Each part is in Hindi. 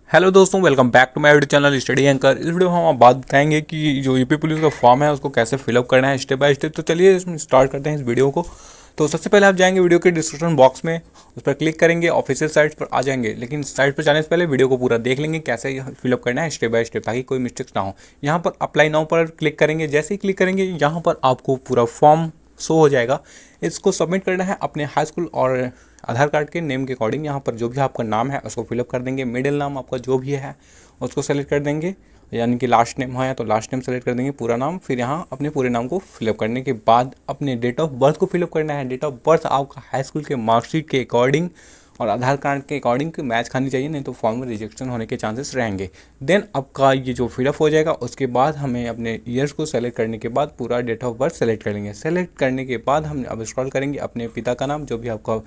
हेलो दोस्तों, welcome back to my YouTube channel study anchor. इस वीडियो में हम बात बताएंगे कि जो यूपी पुलिस का फॉर्म है उसको कैसे फिलअप करना है स्टेप बाय स्टेप। तो चलिए इसमें स्टार्ट करते हैं इस वीडियो को। तो सबसे पहले आप जाएंगे वीडियो के डिस्क्रिप्शन बॉक्स में, उस पर क्लिक करेंगे, ऑफिशियल साइट पर आ जाएंगे। लेकिन साइट पर जाने से पहले वीडियो को पूरा देख लेंगे कैसे फिलअप करना है स्टेप बाय स्टेप, ताकि कोई मिस्टेक्स ना हो। यहाँ पर अप्लाई नाउ पर क्लिक करेंगे। जैसे ही क्लिक करेंगे यहाँ पर आपको पूरा फॉर्म शो हो जाएगा। इसको सबमिट करना है अपने हाई स्कूल और आधार कार्ड के नेम के अकॉर्डिंग। यहाँ पर जो भी आपका नाम है उसको फिलअप कर देंगे। मिडिल नाम आपका जो भी है उसको सेलेक्ट कर देंगे, यानी कि लास्ट नेम है तो लास्ट नेम सेलेक्ट कर देंगे, पूरा नाम। फिर यहाँ अपने पूरे नाम को फिलअप करने के बाद अपने डेट ऑफ बर्थ को फिलअप करना है। डेट ऑफ बर्थ आपका हाई स्कूल के मार्कशीट के अकॉर्डिंग और आधार कार्ड के अकॉर्डिंग मैच खानी चाहिए, नहीं तो फॉर्म में रिजेक्शन होने के चांसेस रहेंगे। देन आपका ये जो फिलअप हो जाएगा उसके बाद हमें अपने ईयर्स को सेलेक्ट करने के बाद पूरा डेट ऑफ बर्थ सेलेक्ट कर लेंगे। सेलेक्ट करने के बाद हम अब स्क्रॉल करेंगे, अपने पिता का नाम जो भी आपका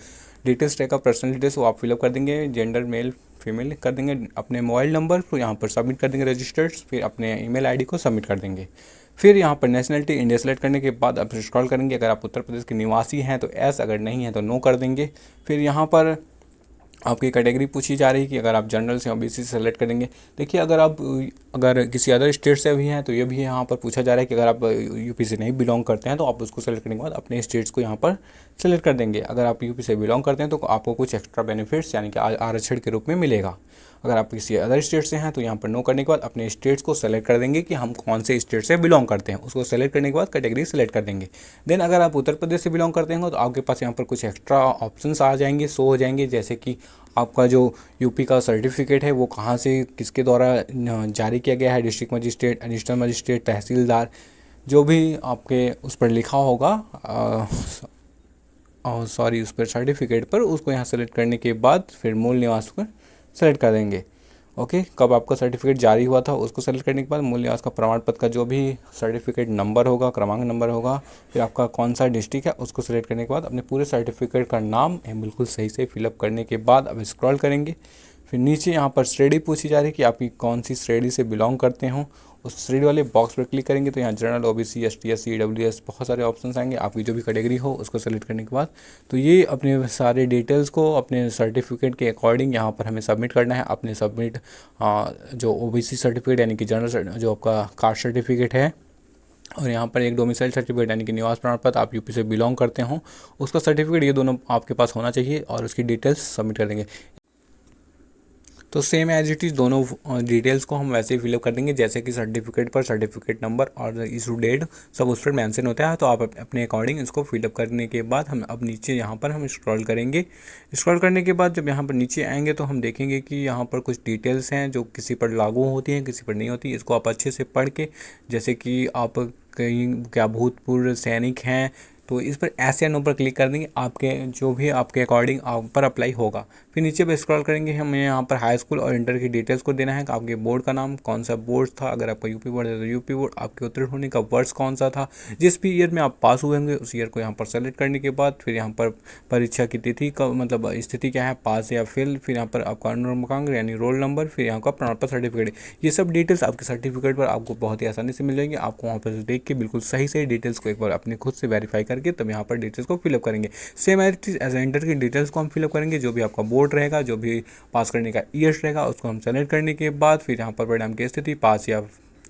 डिटेल्स रहेगा, पर्सनल डिटेल्स वो आप फिलअप कर देंगे। जेंडर मेल फीमेल कर देंगे। अपने मोबाइल नंबर को यहाँ पर सबमिट कर देंगे रजिस्टर्ड। फिर अपने ईमेल आईडी को सबमिट कर देंगे। फिर यहाँ पर नेशनलिटी इंडिया सेलेक्ट करने के बाद आप स्क्रॉल करेंगे। अगर आप उत्तर प्रदेश के निवासी हैं तो एस, अगर नहीं है तो नो कर देंगे। फिर यहाँ पर आपकी कैटेगरी पूछी जा रही है कि अगर आप जनरल से ओबीसी से सेलेक्ट करेंगे। देखिए अगर किसी अदर स्टेट से भी हैं तो ये भी यहाँ पर पूछा जा रहा है कि अगर आप यूपी से नहीं बिलोंग करते हैं तो आप उसको सेलेक्ट करने के बाद अपने स्टेट्स को यहाँ पर सेलेक्ट कर देंगे। अगर आप यूपी से बिलोंग करते हैं तो आपको कुछ एक्स्ट्रा बेनिफिट्स यानी कि आरक्षण के रूप में मिलेगा। अगर आप किसी अदर स्टेट से हैं तो यहाँ पर नो करने के बाद अपने स्टेट्स को सेलेक्ट कर देंगे कि हम कौन से स्टेट से बिलोंग करते हैं। उसको सेलेक्ट करने के बाद कैटेगरी सेलेक्ट कर देंगे। देन अगर आप उत्तर प्रदेश से बिलोंग करते हैं तो आपके पास यहाँ पर कुछ एक्स्ट्रा ऑप्शंस आ जाएंगे, शो हो जाएंगे, जैसे कि आपका जो यूपी का सर्टिफिकेट है वो कहाँ से किसके द्वारा जारी किया गया है, डिस्ट्रिक्ट मजिस्ट्रेट, एडिशनल मजिस्ट्रेट, तहसीलदार, जो भी आपके उस पर लिखा होगा सॉरी उस पर सर्टिफिकेट पर, उसको यहाँ सेलेक्ट करने के बाद फिर मूल निवास पर सेलेक्ट कर देंगे। ओके, कब आपका सर्टिफिकेट जारी हुआ था उसको सेलेक्ट करने के बाद मूल निवास का प्रमाण पत्र का जो भी सर्टिफिकेट नंबर होगा, क्रमांक नंबर होगा, फिर आपका कौन सा डिस्ट्रिक्ट है उसको सेलेक्ट करने के बाद अपने पूरे सर्टिफिकेट का नाम बिल्कुल सही से फिलअप करने के बाद अब स्क्रॉल करेंगे। फिर नीचे यहाँ पर श्रेणी पूछी जा रही है कि आपकी कौन सी श्रेणी से बिलोंग करते हो। उस श्रेणी वाले बॉक्स पर क्लिक करेंगे तो यहाँ general, OBC, ST, SC, EWS बहुत सारे ऑप्शंस आएंगे। आपकी जो भी कैटेगरी हो उसको सेलेक्ट करने के बाद तो ये अपने सारे डिटेल्स को अपने सर्टिफिकेट के अकॉर्डिंग यहाँ पर हमें सबमिट करना है। अपने सबमिट जो ओबीसी सर्टिफिकेट यानी कि जनरल जो आपका कास्ट सर्टिफिकेट है, और यहाँ पर एक डोमिसाइल सर्टिफिकेट यानी कि निवास प्रमाण पत्र, आप यूपी से बिलोंग करते हो उसका सर्टिफिकेट, ये दोनों आपके पास होना चाहिए और उसकी डिटेल्स सबमिट कर देंगे। तो सेम एज इट इज़ दोनों डिटेल्स को हम वैसे ही फिलअप कर देंगे जैसे कि सर्टिफिकेट पर सर्टिफिकेट नंबर और इशू डेट सब उस पर मेंशन होता है। तो आप अपने अकॉर्डिंग इसको फिलअप करने के बाद हम अब नीचे यहाँ पर हम स्क्रॉल करेंगे। स्क्रॉल करने के बाद जब यहाँ पर नीचे आएंगे तो हम देखेंगे कि यहाँ पर कुछ डिटेल्स हैं जो किसी पर लागू होती हैं, किसी पर नहीं होती। इसको आप अच्छे से पढ़ के, जैसे कि आप कहीं क्या भूतपूर्व सैनिक हैं तो इस पर ऐसे या नो पर क्लिक कर देंगे, आपके जो भी आपके अकॉर्डिंग आप पर अप्लाई होगा। फिर नीचे पे स्क्रॉल करेंगे, हमें यहाँ पर हाई स्कूल और इंटर की डिटेल्स को देना है कि आपके बोर्ड का नाम कौन सा बोर्ड था। अगर आपका यूपी बोर्ड है तो यूपी बोर्ड, आपके उत्तीर्ण होने का वर्ष कौन सा था, जिस भी ईयर में आप पास हुए होंगे उस ईयर को यहाँ पर सेलेक्ट करने के बाद फिर यहाँ पर परीक्षा की तिथि का मतलब स्थिति क्या है, पास या फेल, फिर यहाँ पर आपका अनुक्रमांक यानी रोल नंबर, फिर यहाँ का प्रमाण पत्र सर्टिफिकेट, ये सब डिटेल्स आपके सर्टिफिकेट पर आपको बहुत ही आसानी से मिल जाएंगे। आपको वहाँ पर देख के बिल्कुल सही से डिटेल्स को एक बार अपने खुद से वेरीफाई करके तब यहाँ पर डिटेल्स को फिलअप करेंगे। सेम एज इंटर की डिटेल्स को हम फिलअप करेंगे, जो भी आपका बोर्ड रहेगा, जो भी पास करने का ईयर रहेगा उसको हम सेलेक्ट करने के बाद फिर यहाँ पर परिणाम की स्थिति, पास या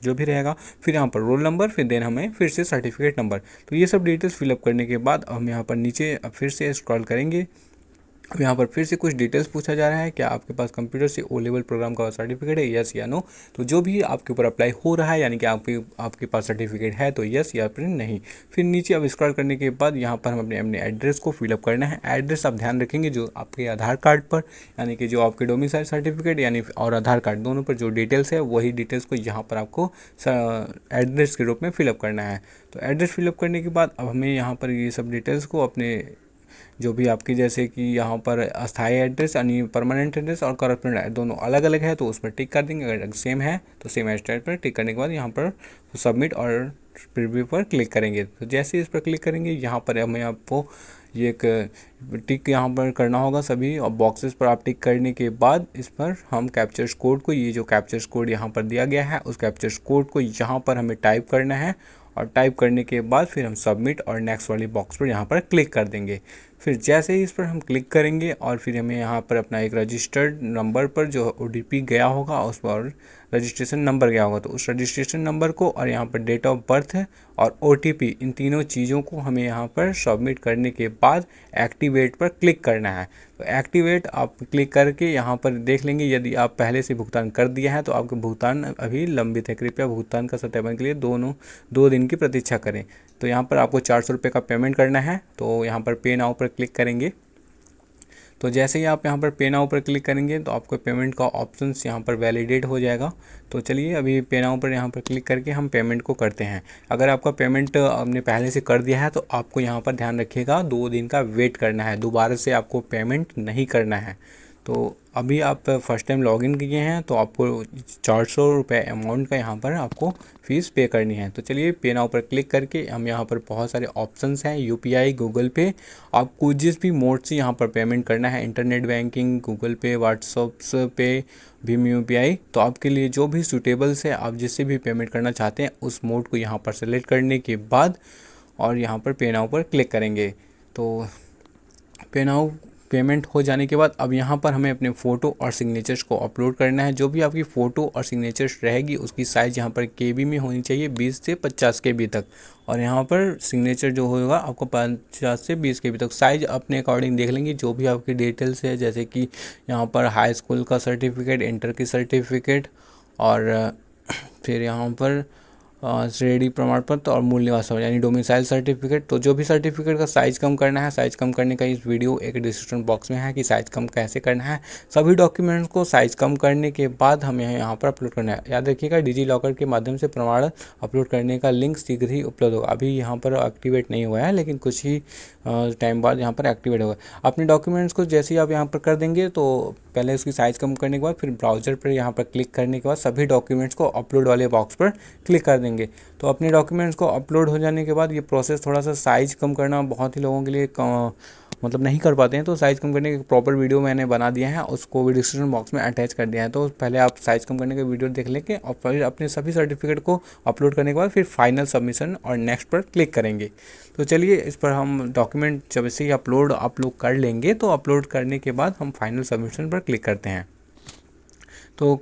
जो भी रहेगा, फिर यहाँ पर रोल नंबर, फिर देन हमें फिर से सर्टिफिकेट नंबर। तो ये सब डिटेल्स फिलअप करने के बाद हम यहाँ पर नीचे फिर से स्क्रॉल करेंगे। अब यहाँ पर फिर से कुछ डिटेल्स पूछा जा रहा है, क्या आपके पास कंप्यूटर से ओ लेवल प्रोग्राम का सर्टिफिकेट है, यस या नो। तो जो भी आपके ऊपर अप्लाई हो रहा है यानी कि आपके पास सर्टिफिकेट है तो यस या फिर नहीं। फिर नीचे अब स्क्रॉल करने के बाद यहाँ पर हम अपने एड्रेस को फिलअप करना है। एड्रेस आप ध्यान रखेंगे जो आपके आधार कार्ड पर यानी कि जो आपके डोमिसाइल सर्टिफिकेट यानी और आधार कार्ड दोनों पर जो डिटेल्स है वही डिटेल्स को यहाँ पर आपको एड्रेस के रूप में फिलअप करना है। तो एड्रेस फिलअप करने के बाद अब हमें यहाँ पर ये सब डिटेल्स को अपने जो भी आपकी जैसे कि यहाँ पर अस्थायी एड्रेस यानी परमानेंट एड्रेस और करस्पॉन्डेंट दोनों अलग अलग है तो उस पर टिक कर देंगे। अगर सेम है तो सेम एड्रेस पर टिक करने के बाद यहाँ पर सबमिट और प्रीव्यू पर क्लिक करेंगे। तो जैसे इस पर क्लिक करेंगे यहाँ पर हमें आपको ये एक टिक यहाँ पर करना होगा सभी और बॉक्सेस पर आप टिक करने के बाद इस पर हम कैप्चर्स कोड को, ये जो कैप्चर्स कोड यहाँ पर दिया गया है उस कैप्चर्स कोड को यहाँ पर हमें टाइप करना है और टाइप करने के बाद फिर हम सबमिट और नेक्स्ट वाली बॉक्स पर यहाँ पर क्लिक कर देंगे। फिर जैसे ही इस पर हम क्लिक करेंगे और फिर हमें यहाँ पर अपना एक रजिस्टर्ड नंबर पर जो OTP गया होगा उस पर रजिस्ट्रेशन नंबर गया होगा, तो उस रजिस्ट्रेशन नंबर को और यहाँ पर डेट ऑफ बर्थ और OTP, इन तीनों चीज़ों को हमें यहाँ पर सबमिट करने के बाद एक्टिवेट पर क्लिक करना है। तो एक्टिवेट आप क्लिक करके यहाँ पर देख लेंगे, यदि आप पहले से भुगतान कर दिया है तो आपका भुगतान अभी लंबित है, कृपया भुगतान का सत्यापन के लिए 2 दिन की प्रतीक्षा करें। तो यहाँ पर आपको 400 रुपये का पेमेंट करना है, तो यहाँ पर पे नाउ पर क्लिक करेंगे। तो जैसे ही आप यहाँ पर पे नाउ पर क्लिक करेंगे तो आपको पेमेंट का ऑप्शंस यहाँ पर वैलिडेट हो जाएगा। तो चलिए अभी पे नाउ पर यहाँ पर क्लिक करके हम पेमेंट को करते हैं। अगर आपका पेमेंट आपने पहले से कर दिया है तो आपको यहाँ पर ध्यान रखिएगा 2 दिन का वेट करना है, दोबारा से आपको पेमेंट नहीं करना है। तो अभी आप फर्स्ट टाइम लॉगिन किए हैं तो आपको 400 रुपये अमाउंट का यहाँ पर आपको फ़ीस पे करनी है। तो चलिए पे नाउ पर क्लिक करके हम यहाँ पर बहुत सारे ऑप्शंस हैं, UPI, गूगल पे, आपको जिस भी मोड से यहाँ पर पेमेंट करना है, इंटरनेट बैंकिंग, गूगल पे, व्हाट्सएप पे, भीम UPI, तो आपके लिए जो भी सूटेबल है, आप जिससे भी पेमेंट करना चाहते हैं उस मोड को यहाँ पर सेलेक्ट करने के बाद और यहाँ पर पे नाउ पर क्लिक करेंगे। तो पे नाउ पेमेंट हो जाने के बाद अब यहाँ पर हमें अपने फ़ोटो और सिग्नेचर्स को अपलोड करना है। जो भी आपकी फ़ोटो और सिग्नेचर्स रहेगी उसकी साइज़ यहाँ पर KB में होनी चाहिए, 20 से 50 KB तक, और यहाँ पर सिग्नेचर जो होगा आपको 50 से 20 KB तक। साइज़ अपने अकॉर्डिंग देख लेंगे, जो भी आपकी डिटेल्स है, जैसे कि यहाँ पर हाई स्कूल का सर्टिफिकेट, इंटर की सर्टिफिकेट, और फिर यहाँ पर श्रेणी प्रमाण पत्र और मूल निवास यानी डोमिसाइल सर्टिफिकेट। तो जो भी सर्टिफिकेट का साइज़ कम करना है, साइज़ कम करने का इस वीडियो एक डिस्क्रिप्शन बॉक्स में है कि साइज़ कम कैसे करना है। सभी डॉक्यूमेंट्स को साइज़ कम करने के बाद हमें यहाँ पर अपलोड करना है। याद रखिएगा डिजी लॉकर के माध्यम से प्रमाण अपलोड करने का लिंक शीघ्र ही उपलब्ध होगा। अभी यहाँ पर एक्टिवेट नहीं हुआ है, लेकिन कुछ ही टाइम बाद यहाँ पर एक्टिवेट होगा। अपने डॉक्यूमेंट्स को जैसे ही आप यहाँ पर कर देंगे तो पहले उसकी साइज़ कम करने के बाद फिर ब्राउज़र पर यहाँ पर क्लिक करने के बाद सभी डॉक्यूमेंट्स को अपलोड वाले बॉक्स पर क्लिक कर देंगे। तो अपने डॉक्यूमेंट्स को अपलोड हो जाने के बाद ये प्रोसेस थोड़ा सा साइज़ कम करना बहुत ही लोगों के लिए मतलब नहीं कर पाते हैं, तो साइज़ कम करने की प्रॉपर वीडियो मैंने बना दिया है, उसको डिस्क्रिप्शन बॉक्स में अटैच कर दिया है। तो पहले आप साइज़ कम करने का वीडियो देख लेंगे और फिर अपने सभी सर्टिफिकेट को अपलोड करने के बाद फिर फाइनल सबमिशन और नेक्स्ट पर क्लिक करेंगे। तो चलिए इस पर हम डॉक्यूमेंट जब से ही अपलोड आप लोग कर लेंगे तो अपलोड करने के बाद हम फाइनल सबमिशन पर क्लिक करते हैं। तो